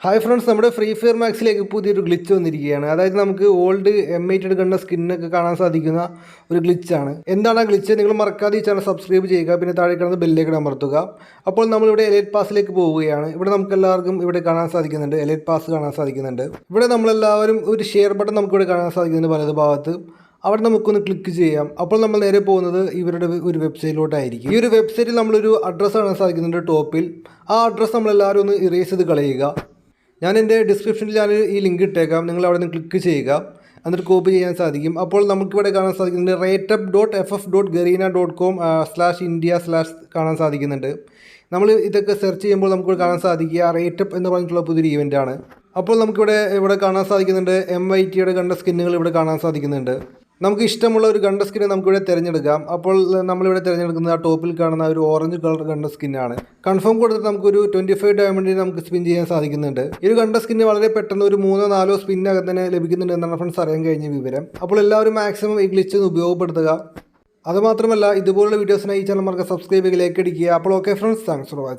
Hi friends, നമ്മുടെ free fire മാക്സിലേക്ക് പുതിയൊരു glitch വന്നിരിക്കുകയാണ്. അതായത് നമുക്ക് ഓൾഡ് M18 ഗൺ സ്കിന്നൊക്കെ കാണാൻ സാധിക്കുന്ന ഒരു ഗ്ലിച്ചാണ്. എന്താണ് ആ ഗ്ലിച്ച്? നിങ്ങൾ മറക്കാതെ ഈ ചാനൽ സബ്സ്ക്രൈബ് ചെയ്യുക, പിന്നെ താഴെ കിടന്ന് ബെല്ലേക്ക് അമർത്തുക. അപ്പോൾ നമ്മളിവിടെ എലൈറ്റ് പാസിലേക്ക് പോവുകയാണ്. ഇവിടെ നമുക്ക് എല്ലാവർക്കും ഇവിടെ കാണാൻ സാധിക്കുന്നുണ്ട്, എലൈറ്റ് പാസ് കാണാൻ സാധിക്കുന്നുണ്ട്. ഇവിടെ നമ്മളെല്ലാവരും ഒരു ഷെയർ ബട്ടൺ നമുക്കിവിടെ കാണാൻ സാധിക്കുന്നുണ്ട് വലത് ഭാഗത്ത്. അവിടെ നമുക്കൊന്ന് ക്ലിക്ക് ചെയ്യാം. അപ്പോൾ നമ്മൾ നേരെ പോകുന്നത് ഇവരുടെ ഒരു വെബ്സൈറ്റിലോട്ടായിരിക്കും. ഈ ഒരു വെബ്സൈറ്റിൽ നമ്മളൊരു അഡ്രസ്സ് കാണാൻ സാധിക്കുന്നുണ്ട് ടോപ്പിൽ. ആ അഡ്രസ്സ് നമ്മളെല്ലാവരും ഒന്ന് ഇറേസ് ചെയ്ത് കളയുക. ഞാൻ എൻ്റെ ഡിസ്ക്രിപ്ഷനിൽ ഈ ലിങ്ക് ഇട്ടേക്കാം. നിങ്ങൾ അവിടെ നിന്ന് ക്ലിക്ക് ചെയ്യുക, എന്നിട്ട് കോപ്പി ചെയ്യാൻ സാധിക്കും. അപ്പോൾ നമുക്കിവിടെ കാണാൻ സാധിക്കുന്നുണ്ട് rateup.ff.garena.com/India/ കാണാൻ സാധിക്കുന്നുണ്ട്. നമ്മൾ ഇതൊക്കെ സെർച്ച് ചെയ്യുമ്പോൾ നമുക്ക് കാണാൻ സാധിക്കുക റേറ്റപ്പ് എന്ന് പറഞ്ഞിട്ടുള്ള പുതിയൊരു ഇവൻ്റാണ്. അപ്പോൾ നമുക്കിവിടെ കാണാൻ സാധിക്കുന്നുണ്ട് M18 ഗൺ സ്കിന്നുകൾ ഇവിടെ കാണാൻ സാധിക്കുന്നുണ്ട്. നമുക്ക് ഇഷ്ടമുള്ള ഒരു ഗൺ സ്കിന്നെ നമുക്കിവിടെ തിരഞ്ഞെടുക്കാം. അപ്പോൾ നമ്മളിവിടെ തിരഞ്ഞെടുക്കുന്നത് ആ ടോപ്പിൽ കാണുന്ന ഒരു ഓറഞ്ച് കളർ ഗൺ സ്കിന്നാണ്. കൺഫേം കൊടുത്തിട്ട് നമുക്കൊരു 25 ഡയമണ്ടിന് നമുക്ക് സ്പിൻ ചെയ്യാൻ സാധിക്കുന്നുണ്ട്. ഈ ഒരു ഗൺ സ്കിന്ന് വളരെ പെട്ടെന്ന് ഒരു 3-4 സ്പിന്നകം തന്നെ ലഭിക്കുന്നുണ്ട് എന്നാണ് ഫ്രണ്ട്സ് അറിയാൻ കഴിഞ്ഞ വിവരം. അപ്പോൾ എല്ലാവരും മാക്സിമം ഈ ഗ്ലിച്ച് ഉപയോഗപ്പെടുത്തുക. അതുമാത്രമല്ല, ഇതുപോലുള്ള വീഡിയോസിനായി ഈ ചാനൽ സബ്സ്ക്രൈബ് ചെയ്യുക, ലൈക്ക് അടിക്കുക. അപ്പോൾ okay friends, thanks for watching.